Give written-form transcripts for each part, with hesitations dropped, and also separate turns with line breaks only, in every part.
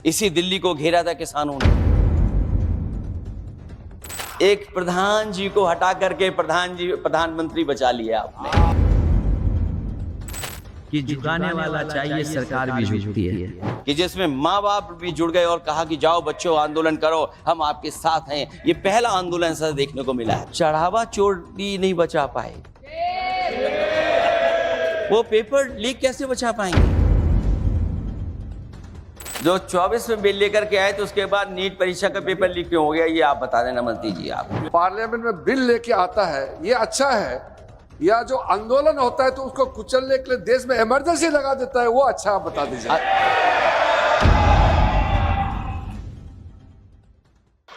इसी दिल्ली को घेरा था किसानों ने। एक प्रधान जी को हटा करके प्रधानमंत्री बचा लिया आपने।
कि झुकाने वाला चाहिए सरकार भी झुकती है,
कि जिसमें माँ बाप भी जुड़ गए और कहा कि जाओ बच्चों आंदोलन करो, हम आपके साथ हैं। ये पहला आंदोलन ऐसा देखने को मिला है। चढ़ावा चोरी नहीं बचा पाए, वो पेपर लीक कैसे बचा पाएंगे? जो 24 में बिल लेकर के आए तो उसके बाद नीट परीक्षा का पेपर लीक क्यों हो गया, ये आप बता देना मंत्री जी। आप
पार्लियामेंट में बिल लेके आता है, ये अच्छा है, या जो आंदोलन होता है तो उसको कुचलने के लिए देश में इमरजेंसी लगा देता है, वो अच्छा आप बता दीजिए।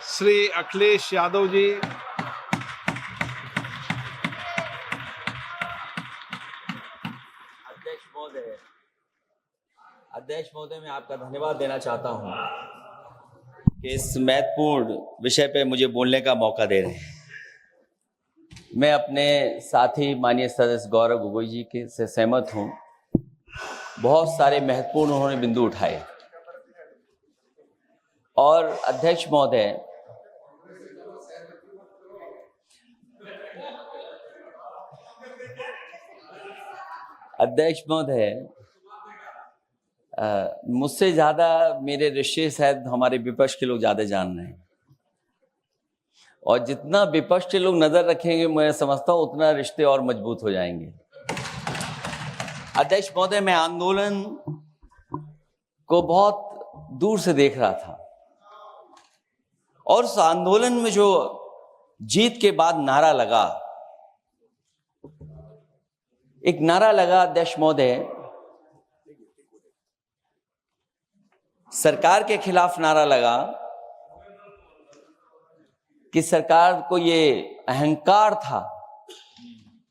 श्री अखिलेश यादव जी।
अध्यक्ष महोदय, मैं आपका धन्यवाद देना चाहता हूं कि इस महत्वपूर्ण विषय पे मुझे बोलने का मौका दे रहे हैं। मैं अपने साथी माननीय सदस्य गौरव गोगोई जी के से सहमत हूं। बहुत सारे महत्वपूर्ण उन्होंने बिंदु उठाए। और अध्यक्ष महोदय, मुझसे ज्यादा मेरे रिश्ते शायद हमारे विपक्ष के लोग ज्यादा जान रहे हैं, और जितना विपक्ष के लोग नजर रखेंगे मैं समझता हूं उतना रिश्ते और मजबूत हो जाएंगे। अध्यक्ष महोदय, मैं आंदोलन को बहुत दूर से देख रहा था, और उस आंदोलन में जो जीत के बाद नारा लगा, एक नारा लगा अध्यक्ष महोदय, सरकार के खिलाफ नारा लगा कि सरकार को ये अहंकार था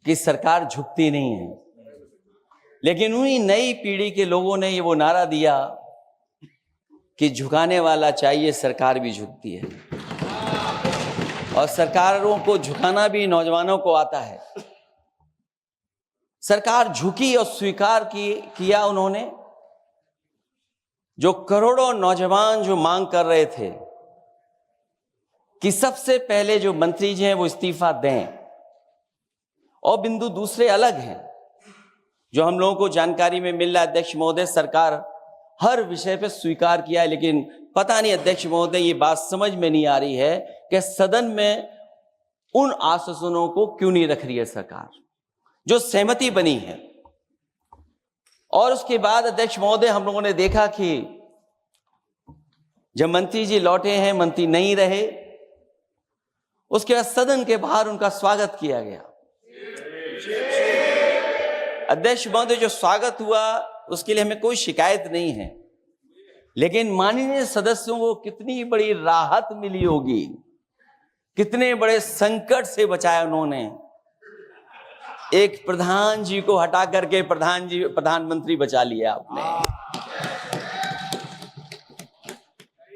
कि सरकार झुकती नहीं है। लेकिन उन्हीं नई पीढ़ी के लोगों ने ये वो नारा दिया कि झुकाने वाला चाहिए, सरकार भी झुकती है। और सरकारों को झुकाना भी नौजवानों को आता है। सरकार झुकी और स्वीकार किया उन्होंने। जो करोड़ों नौजवान जो मांग कर रहे थे कि सबसे पहले जो मंत्री जी हैं वो इस्तीफा दें, और बिंदु दूसरे अलग हैं जो हम लोगों को जानकारी में मिल रहा है। अध्यक्ष महोदय, सरकार हर विषय पे स्वीकार किया है, लेकिन पता नहीं अध्यक्ष महोदय ये बात समझ में नहीं आ रही है कि सदन में उन आश्वासनों को क्यों नहीं रख रही है सरकार, जो सहमति बनी है। और उसके बाद अध्यक्ष महोदय, हम लोगों ने देखा कि जब मंत्री जी लौटे हैं, मंत्री नहीं रहे, उसके बाद सदन के बाहर उनका स्वागत किया गया। अध्यक्ष महोदय, जो स्वागत हुआ उसके लिए हमें कोई शिकायत नहीं है, लेकिन माननीय सदस्यों को कितनी बड़ी राहत मिली होगी, कितने बड़े संकट से बचाया उन्होंने। एक प्रधान जी को हटा करके प्रधानमंत्री बचा लिया आपने।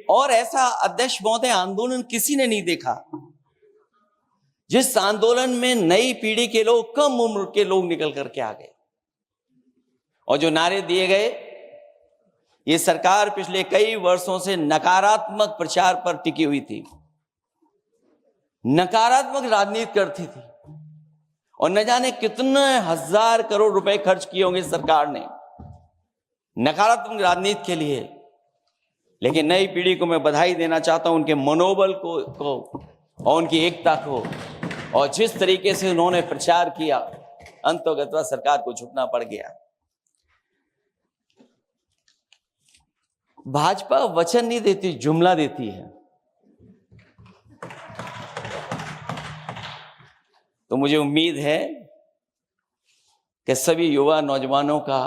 और ऐसा अध्यक्ष महोदय आंदोलन किसी ने नहीं देखा, जिस आंदोलन में नई पीढ़ी के लोग, कम उम्र के लोग निकल करके आ गए, और जो नारे दिए गए। ये सरकार पिछले कई वर्षों से नकारात्मक प्रचार पर टिकी हुई थी, नकारात्मक राजनीति करती थी, और न जाने कितने हजार करोड़ रुपए खर्च किए होंगे सरकार ने नकारात्मक राजनीति के लिए। लेकिन नई पीढ़ी को मैं बधाई देना चाहता हूं, उनके मनोबल को और उनकी एकता को, और जिस तरीके से उन्होंने प्रचार किया, अंततः सरकार को झुकना पड़ गया। भाजपा वचन नहीं देती, जुमला देती है। तो मुझे उम्मीद है कि सभी युवा नौजवानों का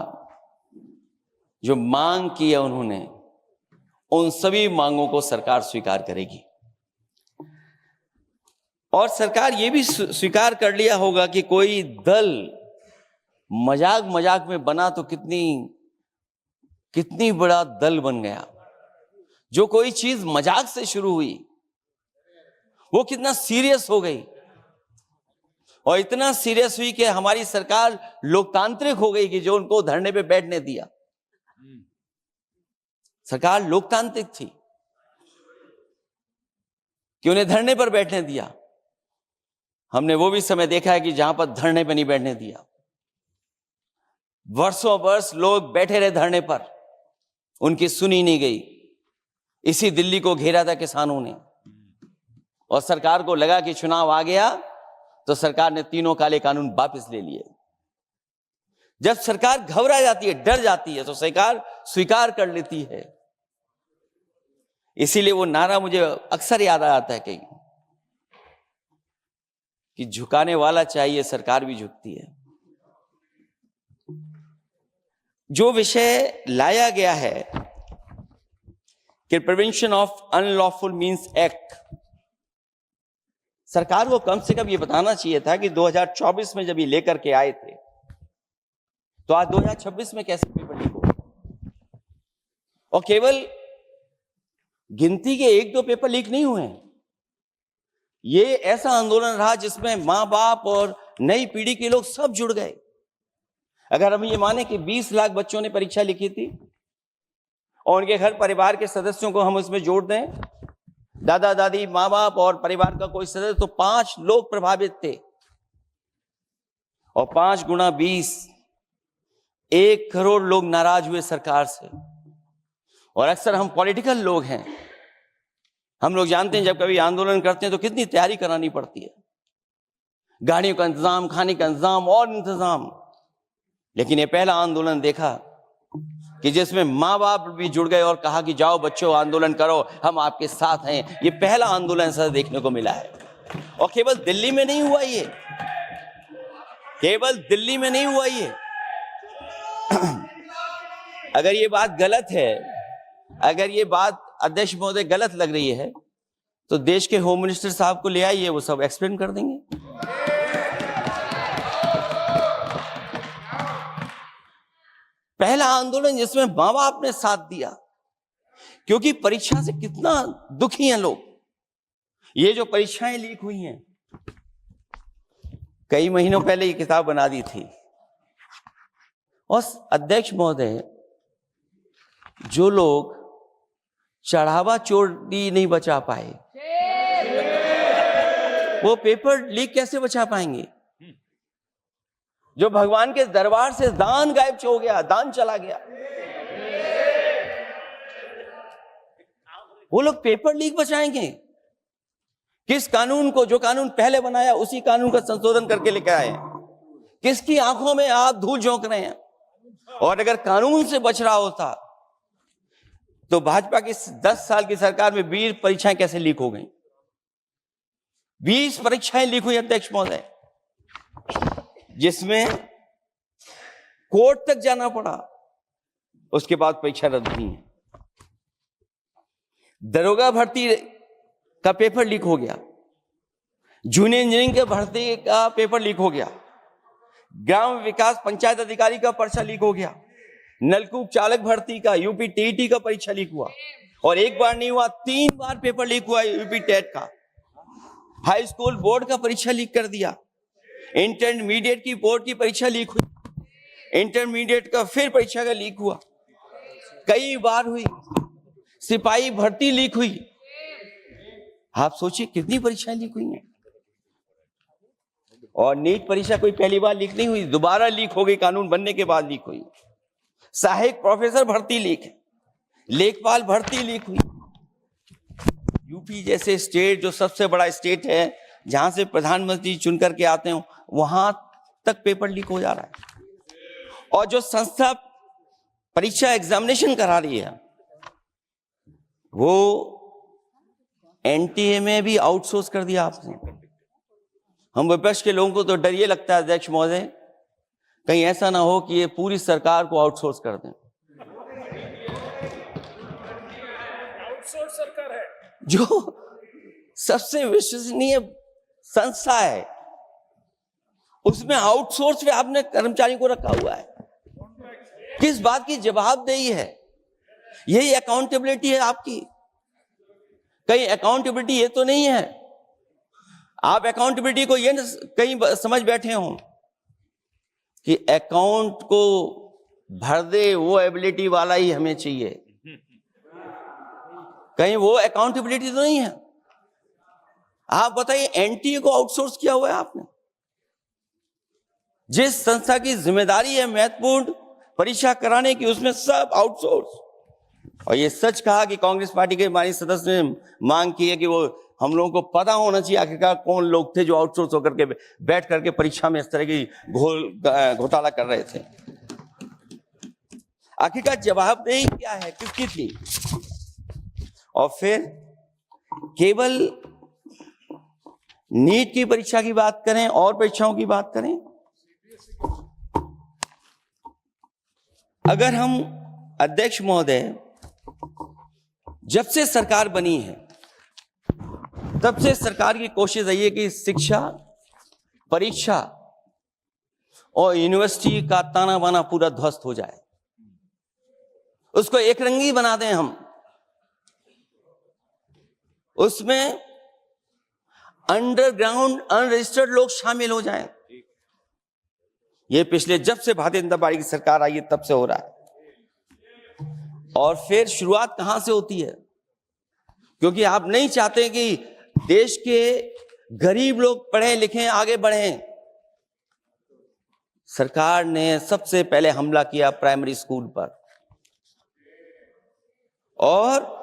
जो मांग की है उन्होंने, उन सभी मांगों को सरकार स्वीकार करेगी। और सरकार ये भी स्वीकार कर लिया होगा कि कोई दल मजाक में बना तो कितनी बड़ा दल बन गया। जो कोई चीज मजाक से शुरू हुई वो कितना सीरियस हो गई, और इतना सीरियस हुई कि हमारी सरकार लोकतांत्रिक हो गई कि जो उनको धरने पे बैठने दिया। सरकार लोकतांत्रिक थी कि उन्हें धरने पर बैठने दिया। हमने वो भी समय देखा है कि जहां पर धरने पर नहीं बैठने दिया, वर्षों वर्ष लोग बैठे रहे धरने पर, उनकी सुनी नहीं गई। इसी दिल्ली को घेरा था किसानों ने, और सरकार को लगा कि चुनाव आ गया तो सरकार ने तीनों काले कानून वापस ले लिए। जब सरकार घबरा जाती है, डर जाती है, तो सरकार स्वीकार कर लेती है। इसीलिए वो नारा मुझे अक्सर याद आ जाता है कहीं कि झुकाने वाला चाहिए, सरकार भी झुकती है। जो विषय लाया गया है कि prevention of unlawful means act, सरकार को कम से कम ये बताना चाहिए था कि 2024 में जब ये लेकर के आए थे तो आज 2026 में कैसे पेपर लीक हो। और केवल गिनती के 1-2 पेपर लीक नहीं हुए हैं, ये ऐसा आंदोलन रहा जिसमें मां बाप और नई पीढ़ी के लोग सब जुड़ गए। अगर हम ये माने कि 20 लाख बच्चों ने परीक्षा लिखी थी और उनके घर परिवार के सदस्यों को हम उसमें जोड़ दें, दादा दादी, मां बाप और परिवार का कोई सदस्य, तो 5 लोग प्रभावित थे। और 5 गुणा 20, 1 करोड़ लोग नाराज हुए सरकार से। और अक्सर हम पॉलिटिकल लोग हैं, हम लोग जानते हैं जब कभी आंदोलन करते हैं तो कितनी तैयारी करानी पड़ती है, गाड़ियों का इंतजाम, खाने का इंतजाम और इंतजाम। लेकिन ये पहला आंदोलन देखा कि जिसमें मां बाप भी जुड़ गए और कहा कि जाओ बच्चों आंदोलन करो, हम आपके साथ हैं। ये पहला आंदोलन ऐसा देखने को मिला है। और केवल दिल्ली में नहीं हुआ ये, केवल दिल्ली में नहीं हुआ ये। अगर ये बात गलत है, अगर ये बात अध्यक्ष महोदय गलत लग रही है, तो देश के होम मिनिस्टर साहब को ले आइए, वो सब एक्सप्लेन कर देंगे। पहला आंदोलन जिसमें मां बाप ने साथ दिया, क्योंकि परीक्षा से कितना दुखी हैं लोग। ये जो परीक्षाएं लीक हुई हैं, कई महीनों पहले ये किताब बना दी थी। और अध्यक्ष महोदय, जो लोग चढ़ावा चोरी नहीं बचा पाए, वो पेपर लीक कैसे बचा पाएंगे? जो भगवान के दरबार से दान गायब हो गया, दान चला गया, वो लोग पेपर लीक बचाएंगे? किस कानून को, जो कानून पहले बनाया उसी कानून का संशोधन करके लेकर आए? किसकी आंखों में आप धूल झोंक रहे हैं? और अगर कानून से बच रहा होता तो भाजपा की 10 साल की सरकार में 20 परीक्षाएं कैसे लीक हो गई? 20 परीक्षाएं लीक हुई अध्यक्ष महोदय, जिसमें कोर्ट तक जाना पड़ा, उसके बाद परीक्षा रद्द हुई है। दरोगा भर्ती का पेपर लीक हो गया, जूनियर इंजीनियरिंग के भर्ती का पेपर लीक हो गया, ग्राम विकास पंचायत अधिकारी का पर्चा लीक हो गया, नलकूप चालक भर्ती का, यूपी टीईटी का परीक्षा लीक हुआ। और एक बार नहीं हुआ, 3 बार पेपर लीक हुआ यूपी टेट का। हाई स्कूल बोर्ड का परीक्षा लीक कर दिया, इंटरमीडिएट की बोर्ड की परीक्षा लीक हुई, इंटरमीडिएट का फिर परीक्षा का लीक हुआ, कई बार हुई। सिपाही भर्ती लीक हुई। आप सोचिए कितनी परीक्षाएं लीक हुई हैं। और नीट परीक्षा कोई पहली बार लीक नहीं हुई, दोबारा लीक हो गई, कानून बनने के बाद लीक हुई। सहायक प्रोफेसर भर्ती लीक है, लेखपाल भर्ती लीक हुई। यूपी जैसे स्टेट, जो सबसे बड़ा स्टेट है, जहां से प्रधानमंत्री चुन करके आते हो, वहां तक पेपर लीक हो जा रहा है। और जो संस्था परीक्षा एग्जामिनेशन करा रही है, वो एनटीए में भी आउटसोर्स कर दिया आपने। हम विपक्ष के लोगों को तो डर ये लगता है अध्यक्ष महोदय, कहीं ऐसा ना हो कि ये पूरी सरकार को आउटसोर्स कर दें।
आउटसोर्स सरकार है
जो सबसे विश्वसनीय संस्था है, उसमें आउटसोर्स पे आपने कर्मचारी को रखा हुआ है। किस बात की जवाबदेही है? यही अकाउंटेबिलिटी है आपकी? कहीं अकाउंटेबिलिटी ये तो नहीं है, आप अकाउंटेबिलिटी को ये कहीं समझ बैठे हो कि अकाउंट को भर दे वो एबिलिटी वाला ही हमें चाहिए, कहीं वो अकाउंटेबिलिटी तो नहीं है? आप बताइए, एनटीए को आउटसोर्स किया हुआ है आपने। जिस संस्था की जिम्मेदारी है महत्वपूर्ण परीक्षा कराने की, उसमें सब आउटसोर्स। और ये सच कहा कि कांग्रेस पार्टी के माननीय सदस्य ने मांग की है कि वो हम लोगों को पता होना चाहिए आखिरकार कौन लोग थे जो आउटसोर्स होकर के बैठ करके परीक्षा में इस तरह की घोटाला कर रहे थे। आखिरकार जवाबदेही क्या है, किसकी थी? और फिर केवल नीट की परीक्षा की बात करें और परीक्षाओं की बात करें, अगर हम अध्यक्ष महोदय, जब से सरकार बनी है तब से सरकार की कोशिश रही है कि शिक्षा, परीक्षा और यूनिवर्सिटी का ताना बाना पूरा ध्वस्त हो जाए, उसको एक रंगी बना दें हम, उसमें अंडरग्राउंड अनरजिस्टर्ड लोग शामिल हो जाएं। ये पिछले जब से भारतीय जनता पार्टी की सरकार आई है तब से हो रहा है। और फिर शुरुआत कहां से होती है? क्योंकि आप नहीं चाहते कि देश के गरीब लोग पढ़े लिखें, आगे बढ़ें। सरकार ने सबसे पहले हमला किया प्राइमरी स्कूल पर, और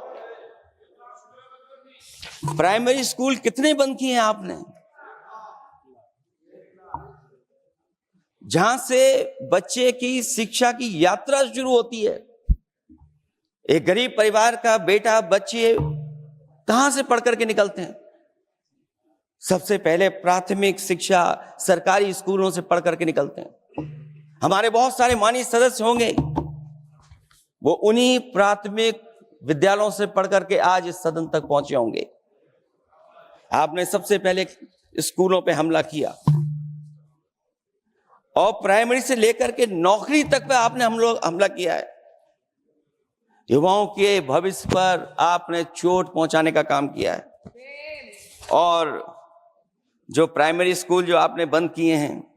प्राइमरी स्कूल कितने बंद किए हैं आपने? जहां से बच्चे की शिक्षा की यात्रा शुरू होती है। एक गरीब परिवार का बेटा, बच्चे कहां से पढ़ करके निकलते हैं? सबसे पहले प्राथमिक शिक्षा सरकारी स्कूलों से पढ़ करके निकलते हैं। हमारे बहुत सारे माननीय सदस्य होंगे, वो उन्हीं प्राथमिक विद्यालयों से पढ़ करके आज इस सदन तक पहुंचे होंगे। आपने सबसे पहले स्कूलों पे हमला किया, और प्राइमरी से लेकर के नौकरी तक पे आपने हमला किया है। युवाओं के भविष्य पर आपने चोट पहुंचाने का काम किया है। और जो प्राइमरी स्कूल जो आपने बंद किए हैं,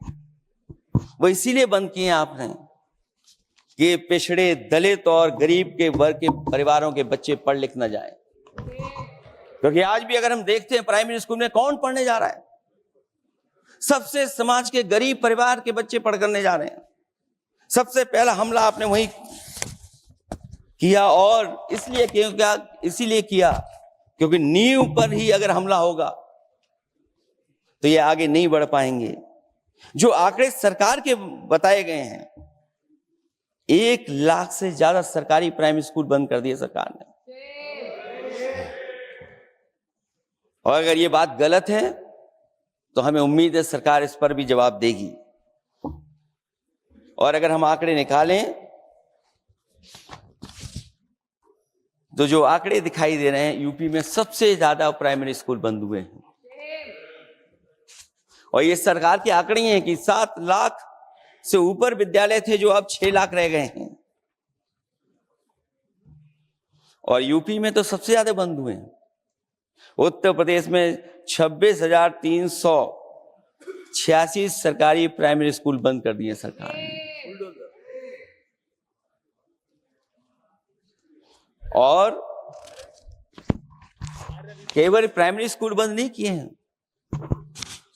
वो इसीलिए बंद किए हैं आपने कि पिछड़े, दलित और गरीब के वर्ग के परिवारों के बच्चे पढ़ लिख न जाए। क्योंकि आज भी अगर हम देखते हैं प्राइमरी स्कूल में कौन पढ़ने जा रहा है? सबसे समाज के गरीब परिवार के बच्चे पढ़ करने जा रहे हैं। सबसे पहला हमला आपने वही किया, और इसीलिए किया क्योंकि नींव पर ही अगर हमला होगा तो ये आगे नहीं बढ़ पाएंगे। जो आंकड़े सरकार के बताए गए हैं, 1 लाख से ज्यादा सरकारी प्राइमरी स्कूल बंद कर दिए सरकार ने। और अगर ये बात गलत है तो हमें उम्मीद है सरकार इस पर भी जवाब देगी। और अगर हम आंकड़े निकालें तो जो आंकड़े दिखाई दे रहे हैं, यूपी में सबसे ज्यादा प्राइमरी स्कूल बंद हुए हैं। और ये सरकार के आंकड़े हैं कि 7 लाख से ऊपर विद्यालय थे जो अब 6 लाख रह गए हैं। और यूपी में तो सबसे ज्यादा बंद हुए हैं। उत्तर प्रदेश में 26,386 सरकारी प्राइमरी स्कूल बंद कर दिए सरकार ने। और केवल प्राइमरी स्कूल बंद नहीं किए हैं,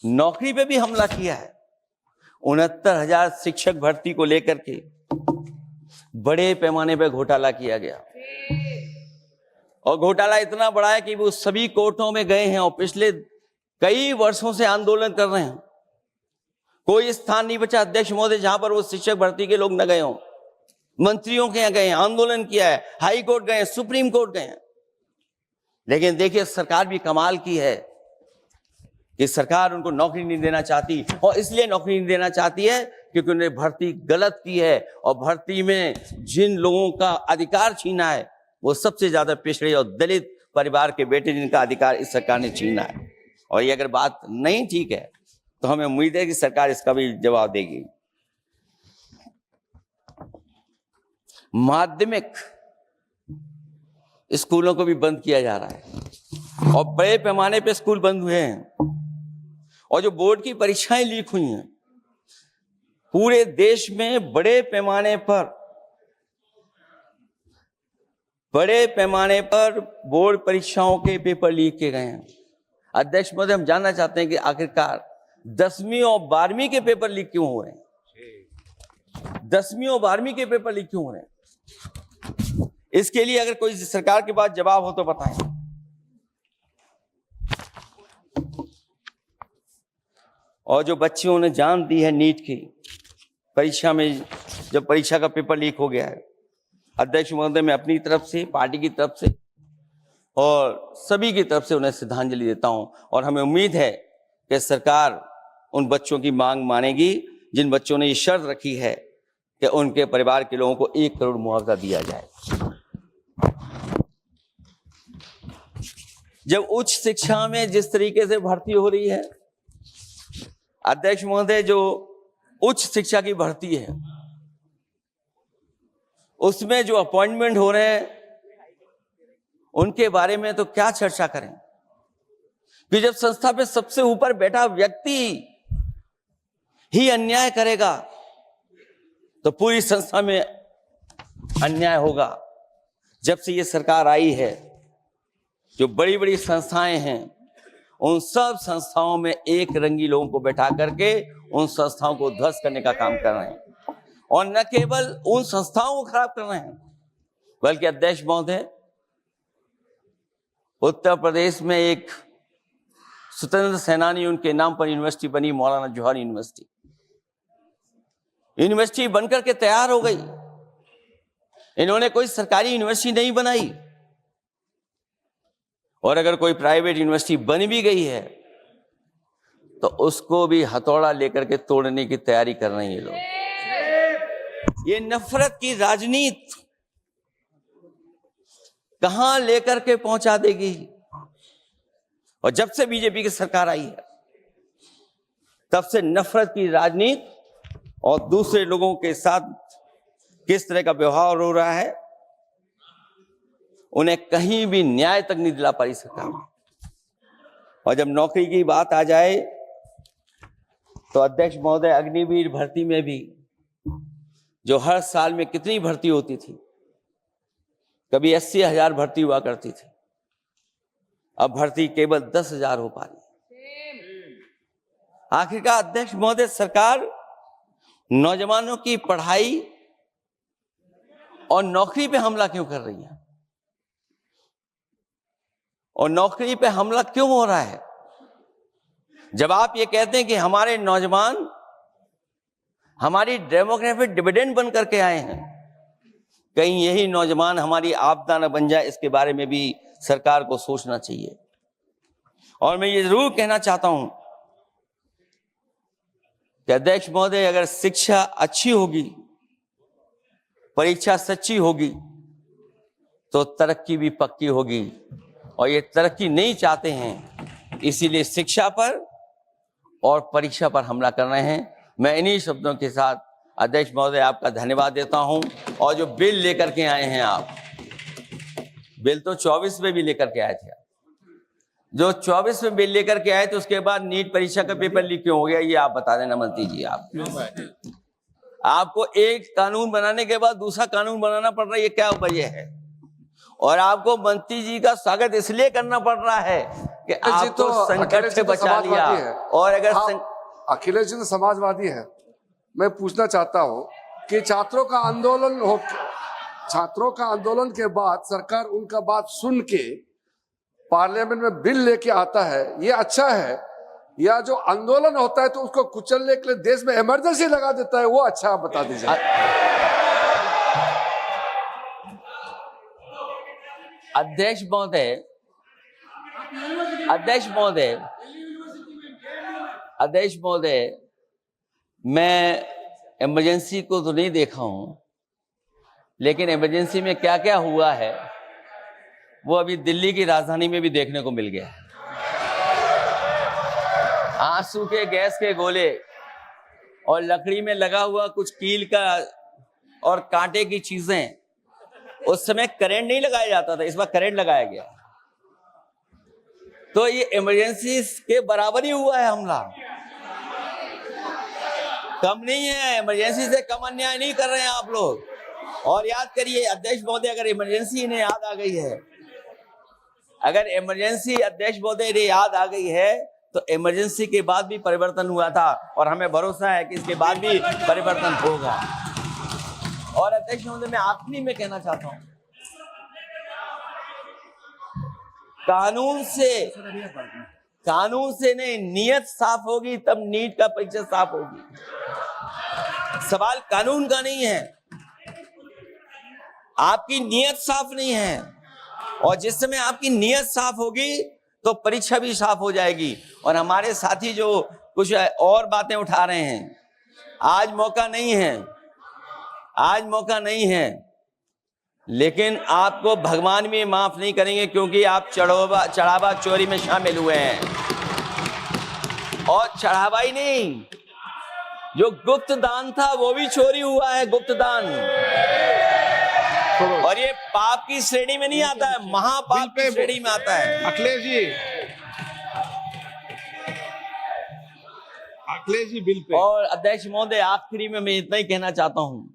नौकरी पे भी हमला किया है। 69,000 शिक्षक भर्ती को लेकर के बड़े पैमाने पे घोटाला किया गया। और घोटाला इतना बड़ा है कि वो सभी कोर्टों में गए हैं और पिछले कई वर्षों से आंदोलन कर रहे हैं। कोई स्थान नहीं बचा अध्यक्ष महोदय जहां पर वो शिक्षक भर्ती के लोग न गए हों। मंत्रियों के यहाँ गए, आंदोलन किया है, हाई कोर्ट गए, सुप्रीम कोर्ट गए। लेकिन देखिए सरकार भी कमाल की है कि सरकार उनको नौकरी नहीं देना चाहती। और इसलिए नौकरी नहीं देना चाहती है क्योंकि उन्होंने भर्ती गलत की है, और भर्ती में जिन लोगों का अधिकार छीना है वो सबसे ज्यादा पिछड़े और दलित परिवार के बेटे, जिनका अधिकार इस सरकार ने छीना है। और ये अगर बात नहीं ठीक है तो हमें उम्मीद है कि सरकार इसका भी जवाब देगी। माध्यमिक स्कूलों को भी बंद किया जा रहा है, और बड़े पैमाने पे स्कूल बंद हुए हैं। और जो बोर्ड की परीक्षाएं लीक हुई हैं, पूरे देश में बड़े पैमाने पर बड़े पैमाने पर बोर्ड परीक्षाओं के पेपर लीक किए गए हैं। अध्यक्ष महोदय, हम जानना चाहते हैं कि आखिरकार 10वीं और 12वीं के पेपर लीक क्यों हो रहे हैं? 10वीं और 12वीं के पेपर लीक क्यों हो रहे हैं? इसके लिए अगर कोई सरकार के पास जवाब हो तो बताएं। और जो बच्चियों ने जान दी है नीट की परीक्षा में, जब परीक्षा का पेपर लीक हो गया है, अध्यक्ष महोदय, मैं अपनी तरफ से, पार्टी की तरफ से और सभी की तरफ से उन्हें श्रद्धांजलि देता हूं। और हमें उम्मीद है कि सरकार उन बच्चों की मांग मानेगी जिन बच्चों ने ये शर्त रखी है कि उनके परिवार के लोगों को 1 करोड़ मुआवजा दिया जाए। जब उच्च शिक्षा में जिस तरीके से भर्ती हो रही है, अध्यक्ष महोदय, जो उच्च शिक्षा की भर्ती है उसमें जो अपॉइंटमेंट हो रहे हैं उनके बारे में तो क्या चर्चा करें कि जब संस्था पे सबसे ऊपर बैठा व्यक्ति ही अन्याय करेगा तो पूरी संस्था में अन्याय होगा। जब से ये सरकार आई है, जो बड़ी बड़ी संस्थाएं हैं उन सब संस्थाओं में एक रंगी लोगों को बैठा करके उन संस्थाओं को ध्वस्त करने का काम कर रहे हैं। और न केवल उन संस्थाओं को खराब कर रहे हैं, बल्कि अध्यक्ष महोदय, उत्तर प्रदेश में एक स्वतंत्र सेनानी, उनके नाम पर यूनिवर्सिटी बनी, मौलाना जौहर यूनिवर्सिटी। यूनिवर्सिटी बनकर के तैयार हो गई। इन्होंने कोई सरकारी यूनिवर्सिटी नहीं बनाई। और अगर कोई प्राइवेट यूनिवर्सिटी बन भी गई है तो उसको भी हथौड़ा लेकर के तोड़ने की तैयारी कर रहे हैं ये लोग। ये नफरत की राजनीति कहां लेकर के पहुंचा देगी। और जब से बीजेपी की सरकार आई है तब से नफरत की राजनीति और दूसरे लोगों के साथ किस तरह का व्यवहार हो रहा है, उन्हें कहीं भी न्याय तक नहीं दिला पाई सरकार। और जब नौकरी की बात आ जाए तो अध्यक्ष महोदय, अग्निवीर भर्ती में भी जो हर साल में कितनी भर्ती होती थी, कभी 80,000 भर्ती हुआ करती थी, अब भर्ती केवल 10,000 हो पा रही। आखिरकार अध्यक्ष महोदय, सरकार नौजवानों की पढ़ाई और नौकरी पे हमला क्यों कर रही है? और नौकरी पे हमला क्यों हो रहा है? जब आप ये कहते हैं कि हमारे नौजवान हमारी डेमोग्राफिक डिविडेंड बन करके आए हैं, कहीं यही नौजवान हमारी आपदा न बन जाए, इसके बारे में भी सरकार को सोचना चाहिए। और मैं ये जरूर कहना चाहता हूं कि अध्यक्ष महोदय, अगर शिक्षा अच्छी होगी, परीक्षा सच्ची होगी, तो तरक्की भी पक्की होगी। और ये तरक्की नहीं चाहते हैं, इसीलिए शिक्षा पर और परीक्षा पर हमला कर रहे हैं। मैं इन्हीं शब्दों के साथ अध्यक्ष महोदय आपका धन्यवाद देता हूं। और जो बिल लेकर के आए हैं आप, बिल तो 24 में भी लेकर के आए थे, जो 24 में बिल लेकर के आए थे, उसके बाद नीट परीक्षा का पेपर लीक क्यों हो गया, ये आप बता देना मंत्री जी। आपको एक कानून बनाने के बाद दूसरा कानून बनाना पड़ रहा है, ये क्या वजह है? और आपको मंत्री जी का स्वागत इसलिए करना पड़ रहा है कि आपको संकट से बचा लिया। और अगर
अखिलेश जी तो समाजवादी है। मैं पूछना चाहता हूं कि छात्रों का आंदोलन के बाद सरकार उनका बात सुन के पार्लियामेंट में बिल लेके आता है, ये अच्छा है? या जो आंदोलन होता है तो उसको कुचलने के लिए देश में इमरजेंसी लगा देता है, वो अच्छा? आप बता दीजिए।
अध्यक्ष महोदय, मैं इमरजेंसी को तो नहीं देखा हूं, लेकिन इमरजेंसी में क्या क्या हुआ है वो अभी दिल्ली की राजधानी में भी देखने को मिल गया। आंसू के गैस के गोले और लकड़ी में लगा हुआ कुछ कील का और कांटे की चीजें। उस समय करंट नहीं लगाया जाता था, इस बार करंट लगाया गया। तो ये इमरजेंसी के बराबर ही हुआ है हमला, कम नहीं है। इमरजेंसी से कम अन्याय नहीं कर रहे हैं आप लोग। और याद करिए अध्यक्ष महोदय, अगर इमरजेंसी इन्हें याद आ गई है, अगर इमरजेंसी अध्यक्ष महोदय ने याद आ गई है, तो इमरजेंसी के बाद भी परिवर्तन हुआ था और हमें भरोसा है कि इसके बाद भी परिवर्तन होगा। और अध्यक्ष महोदय, मैं आखिरी में कहना चाहता हूं, कानून से नहीं, नियत साफ होगी तब नीट का परीक्षा साफ होगी। सवाल कानून का नहीं है, आपकी नियत साफ नहीं है, और जिस समय आपकी नियत साफ होगी तो परीक्षा भी साफ हो जाएगी। और हमारे साथी जो कुछ और बातें उठा रहे हैं, आज मौका नहीं है, लेकिन आपको भगवान भी माफ नहीं करेंगे, क्योंकि आप चढ़ावा चोरी में शामिल हुए हैं। और चढ़ावा ही नहीं, जो गुप्त दान था वो भी चोरी हुआ है, गुप्त दान। और ये पाप की श्रेणी में नहीं आता है, महापाप की श्रेणी में आता है।
Akhilesh ji bill pay.
और अध्यक्ष महोदय, आखिरी में मैं इतना ही कहना चाहता हूं,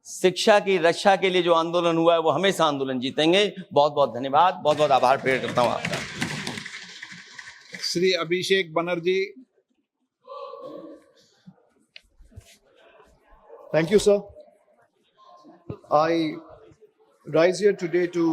शिक्षा की रक्षा के लिए जो आंदोलन हुआ है वो हमेशा आंदोलन जीतेंगे। बहुत बहुत धन्यवाद, बहुत बहुत आभार प्रकट करता हूं आपका।
Shri Abhishek Banerjee.
Thank you, sir. I rise here today to